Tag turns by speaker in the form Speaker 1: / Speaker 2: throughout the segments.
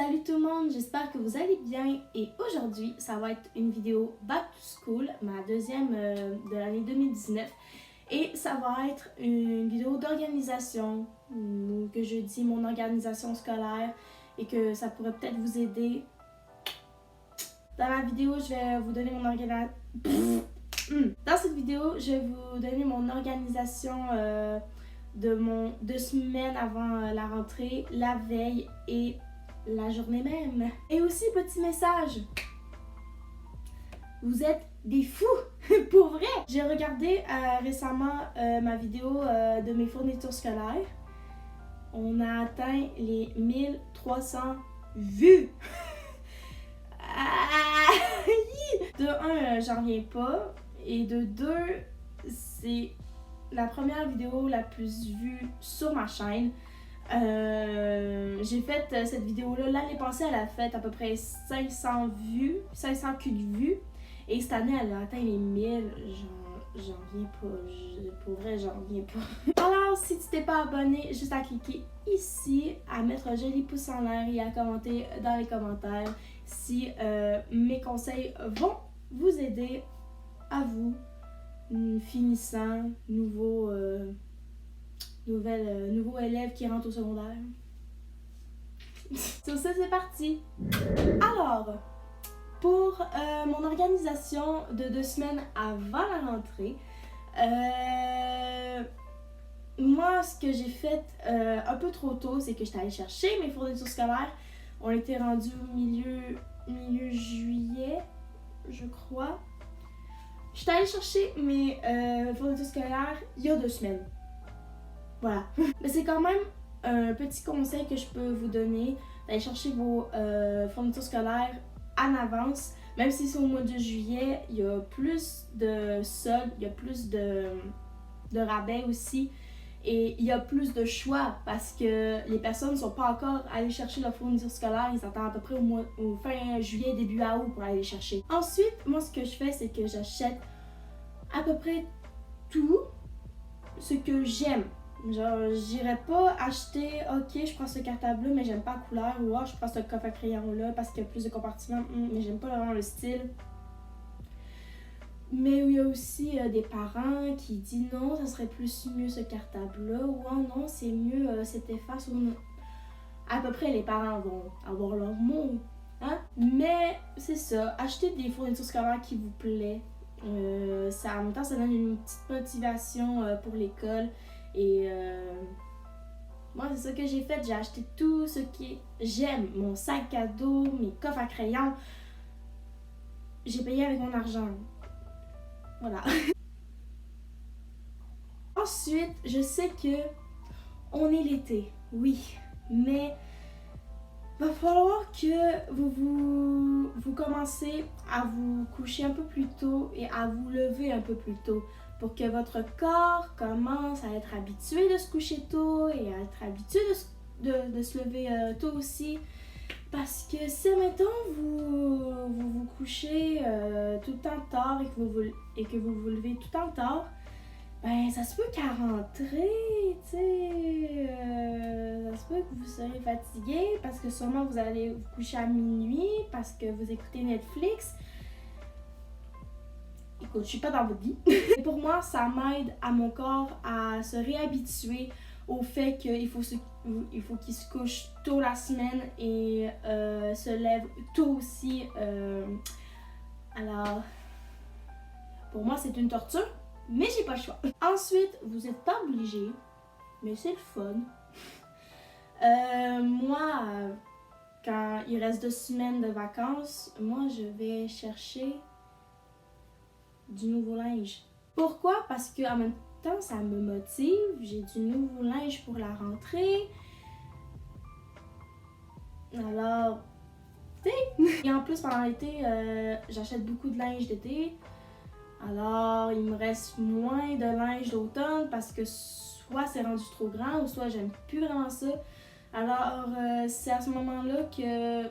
Speaker 1: Salut tout le monde, j'espère que vous allez bien et aujourd'hui ça va être une vidéo Back to School, ma deuxième de l'année 2019 et ça va être une vidéo d'organisation, que je dis mon organisation scolaire et que ça pourrait peut-être vous aider. Dans la vidéo je vais vous donner mon organisation. Dans cette vidéo je vais vous donner mon organisation de mon 2 semaines avant la rentrée, la veille et la journée même. Et aussi, petit message, vous êtes des fous, pour vrai! J'ai regardé récemment ma vidéo de mes fournitures scolaires. On a atteint les 1300 vues! De un, j'en reviens pas. Et de deux, c'est la première vidéo la plus vue sur ma chaîne. J'ai fait cette vidéo-là l'année passée, elle a fait à peu près 500 vues, 500 vues. Et cette année, elle a atteint les 1000. J'en reviens pas. Pour vrai, j'en reviens pas. Alors, si tu t'es pas abonné, juste à cliquer ici, à mettre un joli pouce en l'air et à commenter dans les commentaires si mes conseils vont vous aider à vous, finissant, nouveau élève qui rentre au secondaire. Sur ça, c'est parti! Alors, pour mon organisation de 2 semaines avant la rentrée, moi, ce que j'ai fait un peu trop tôt, c'est que j'étais allée chercher mes fournitures scolaires. On était rendu au milieu juillet, je crois. J'étais allée chercher mes fournitures scolaires il y a 2 semaines. Voilà. Mais c'est quand même un petit conseil que je peux vous donner, d'aller chercher vos fournitures scolaires en avance. Même si c'est au mois de juillet, il y a plus de soldes, il y a plus de rabais aussi. Et il y a plus de choix parce que les personnes ne sont pas encore allées chercher leurs fournitures scolaires. Ils attendent à peu près au fin juillet, début août pour aller les chercher. Ensuite, moi ce que je fais, c'est que j'achète à peu près tout ce que j'aime. Genre, j'irais pas acheter, ok, je prends ce cartable là, mais j'aime pas la couleur, ou je prends ce coffre à crayon là parce qu'il y a plus de compartiments, mais j'aime pas vraiment le style. Mais il y a aussi des parents qui disent non, ça serait plus mieux ce cartable là, ou non, c'est mieux cette efface, ou non. À peu près, les parents vont avoir leur mot, hein? Mais c'est ça, acheter des fournitures scolaires qui vous plaît. Ça, en même temps, ça donne une petite motivation pour l'école. Et moi, c'est ça que j'ai fait. J'ai acheté tout ce que j'aime. Mon sac à dos, mes coffres à crayon. J'ai payé avec mon argent. Voilà. Ensuite, je sais que on est l'été, oui. Mais va falloir que vous commencez à vous coucher un peu plus tôt et à vous lever un peu plus tôt pour que votre corps commence à être habitué de se coucher tôt et à être habitué de se lever tôt aussi. Parce que si, mettons, vous couchez tout le temps tard et que vous vous levez tout le temps tard, ben ça se peut qu'à rentrer, tu sais, ça se peut que vous serez fatigué parce que sûrement vous allez vous coucher à minuit parce que vous écoutez Netflix. Écoute, je suis pas dans votre vie. Et pour moi, ça m'aide à mon corps à se réhabituer au fait qu'il faut qu'il se couche tôt la semaine et se lève tôt aussi. Alors, pour moi, c'est une torture, mais j'ai pas le choix. Ensuite, vous n'êtes pas obligé, mais c'est le fun. Moi, quand il reste 2 semaines de vacances, moi, je vais chercher du nouveau linge. Pourquoi? Parce qu'en même temps, ça me motive. J'ai du nouveau linge pour la rentrée. Alors, tu sais. Et en plus, pendant l'été, j'achète beaucoup de linge d'été. Alors, il me reste moins de linge d'automne parce que soit c'est rendu trop grand ou soit j'aime plus vraiment ça. Alors, c'est à ce moment-là que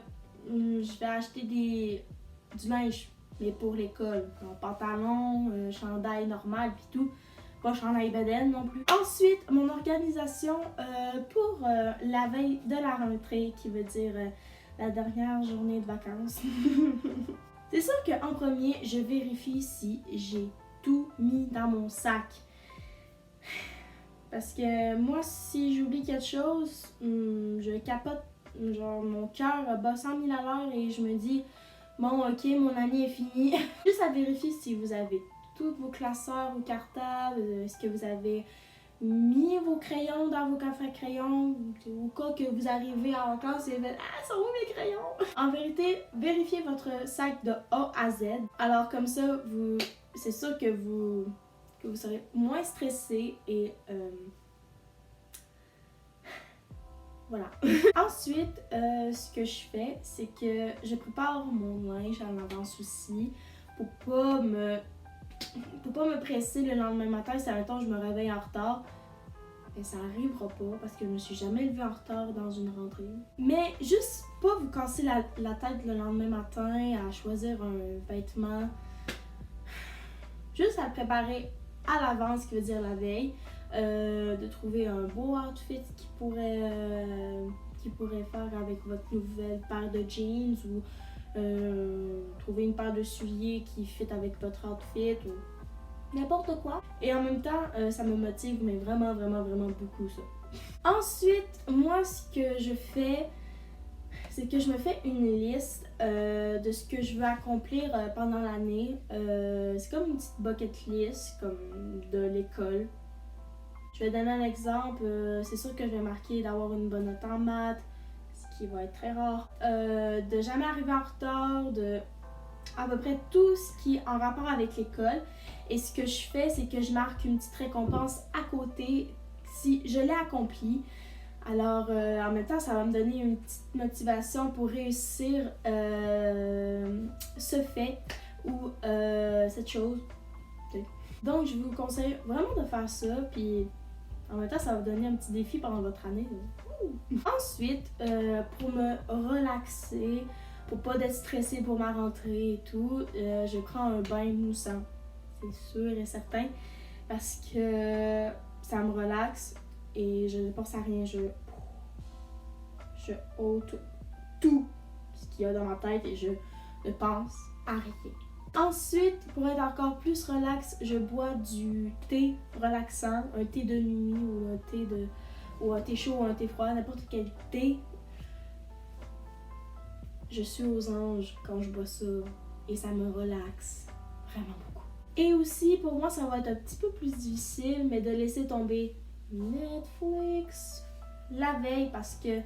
Speaker 1: je vais acheter du linge, mais pour l'école. Pantalon, chandail normal puis tout. Pas chandail bedaine non plus. Ensuite, mon organisation pour la veille de la rentrée, qui veut dire la dernière journée de vacances. C'est sûr qu'en premier, je vérifie si j'ai tout mis dans mon sac. Parce que moi, si j'oublie quelque chose, je capote. Genre, mon cœur bat 100 000 à l'heure et je me dis, bon, ok, mon année est finie. Juste à vérifier si vous avez tous vos classeurs ou cartables, est-ce que vous avez mis vos crayons dans vos coffres à crayons, au cas que vous arrivez en classe et vous dites, ah, sont où mes crayons? En vérité, vérifiez votre sac de A à Z. Alors, comme ça, c'est sûr que vous serez moins stressé et voilà. Ensuite, ce que je fais, c'est que je prépare mon linge en avance aussi pour pas me presser le lendemain matin si admettons je me réveille en retard. Et ça n'arrivera pas parce que je me suis jamais levée en retard dans une rentrée. Mais juste pas vous casser la tête le lendemain matin à choisir un vêtement. Juste à le préparer à l'avance, ce qui veut dire la veille. De trouver un beau outfit qui pourrait faire avec votre nouvelle paire de jeans ou trouver une paire de souliers qui fit avec votre outfit ou n'importe quoi. Et en même temps, ça me motive, mais vraiment, vraiment, vraiment beaucoup ça. Ensuite, moi, ce que je fais, c'est que je me fais une liste de ce que je veux accomplir pendant l'année. C'est comme une petite bucket list, comme de l'école. Je vais donner un exemple. C'est sûr que je vais marquer d'avoir une bonne note en maths, ce qui va être très rare. De jamais arriver en retard, de à peu près tout ce qui est en rapport avec l'école. Et ce que je fais, c'est que je marque une petite récompense à côté si je l'ai accompli. Alors, en même temps, ça va me donner une petite motivation pour réussir ce fait ou cette chose. Donc, je vous conseille vraiment de faire ça. Puis, en même temps, ça va vous donner un petit défi pendant votre année. Ensuite, pour me relaxer, pour pas être stressée pour ma rentrée et tout, je prends un bain moussant. C'est sûr et certain. Parce que ça me relaxe et je ne pense à rien. Je ôte tout ce qu'il y a dans ma tête et je ne pense à rien. Ensuite, pour être encore plus relax, je bois du thé relaxant, un thé de nuit ou un thé chaud ou un thé froid, n'importe quel thé. Je suis aux anges quand je bois ça et ça me relaxe vraiment beaucoup. Et aussi, pour moi, ça va être un petit peu plus difficile, mais de laisser tomber Netflix la veille parce que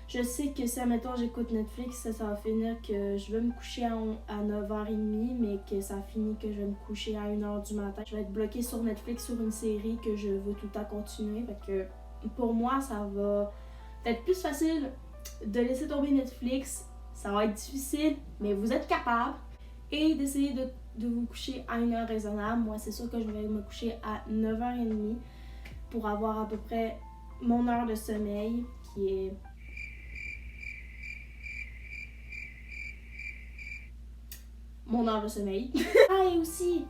Speaker 1: je sais que si, admettons, j'écoute Netflix, ça va finir que je vais me coucher à 9h30, mais que ça finit que je vais me coucher à 1h du matin. Je vais être bloquée sur Netflix sur une série que je veux tout le temps continuer. Fait que pour moi, ça va être plus facile de laisser tomber Netflix. Ça va être difficile, mais vous êtes capable. Et d'essayer de vous coucher à une heure raisonnable. Moi, c'est sûr que je vais me coucher à 9h30 pour avoir à peu près mon heure de sommeil qui est... mon heure de sommeil. Ah, et aussi,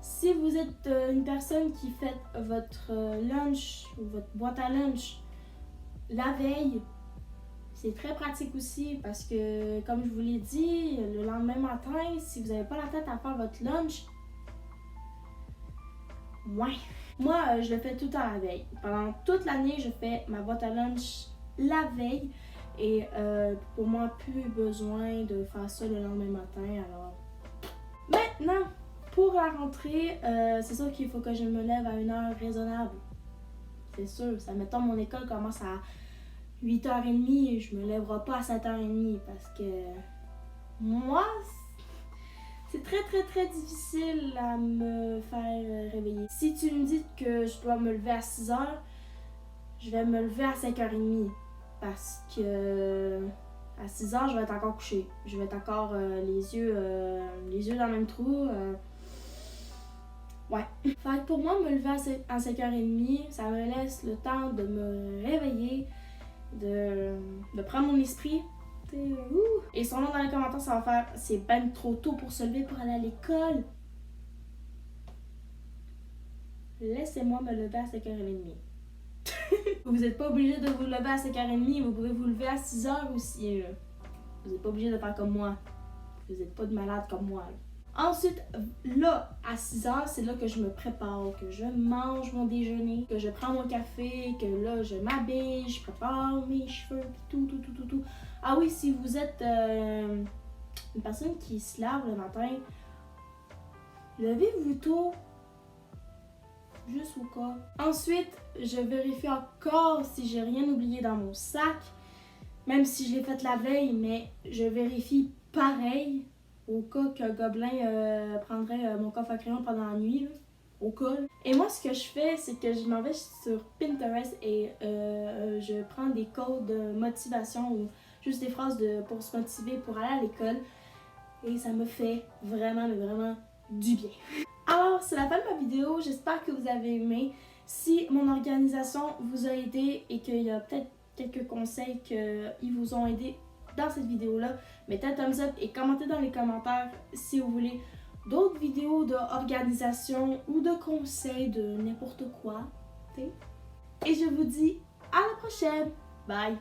Speaker 1: si vous êtes une personne qui fait votre lunch ou votre boîte à lunch la veille, c'est très pratique aussi parce que, comme je vous l'ai dit, le lendemain matin, si vous n'avez pas la tête à faire votre lunch, ouais. Moi, je le fais tout le temps la veille. Pendant toute l'année, je fais ma boîte à lunch la veille. Et pour moi, plus besoin de faire ça le lendemain matin. Alors, maintenant, pour la rentrée, c'est sûr qu'il faut que je me lève à une heure raisonnable. C'est sûr. Ça, mettons, mon école commence à 8h30 et je me lèverai pas à 7h30 parce que moi, c'est très très très difficile à me faire réveiller. Si tu me dis que je dois me lever à 6h, je vais me lever à 5h30. Parce que à 6h, je vais être encore couchée. Je vais être encore les yeux dans le même trou. Ouais. Fait que pour moi, me lever à 5h30, ça me laisse le temps de me réveiller, de prendre mon esprit. Et sûrement dans les commentaires, ça va faire c'est ben trop tôt pour se lever pour aller à l'école. Laissez-moi me lever à 5h30. Vous n'êtes pas obligé de vous lever à 5h30, vous pouvez vous lever à 6h aussi. Là. Vous n'êtes pas obligé de faire comme moi. Vous n'êtes pas de malade comme moi. Là. Ensuite, là, à 6h, c'est là que je me prépare, que je mange mon déjeuner, que je prends mon café, que là, je m'habille, je prépare mes cheveux, tout. Ah oui, si vous êtes une personne qui se lave le matin, levez-vous tôt, juste au cas. Ensuite, je vérifie encore si j'ai rien oublié dans mon sac, même si je l'ai fait la veille, mais je vérifie pareil au cas qu'un gobelin prendrait mon coffre à crayon pendant la nuit, là, au cas. Et moi, ce que je fais, c'est que je m'en vais sur Pinterest et je prends des codes de motivation ou juste des phrases pour se motiver pour aller à l'école. Et ça me fait vraiment, mais vraiment du bien. Alors, c'est la fin de ma vidéo. J'espère que vous avez aimé. Si mon organisation vous a aidé et qu'il y a peut-être quelques conseils qui vous ont aidé dans cette vidéo-là, mettez un thumbs up et commentez dans les commentaires si vous voulez d'autres vidéos d'organisation ou de conseils de n'importe quoi. Et je vous dis à la prochaine. Bye!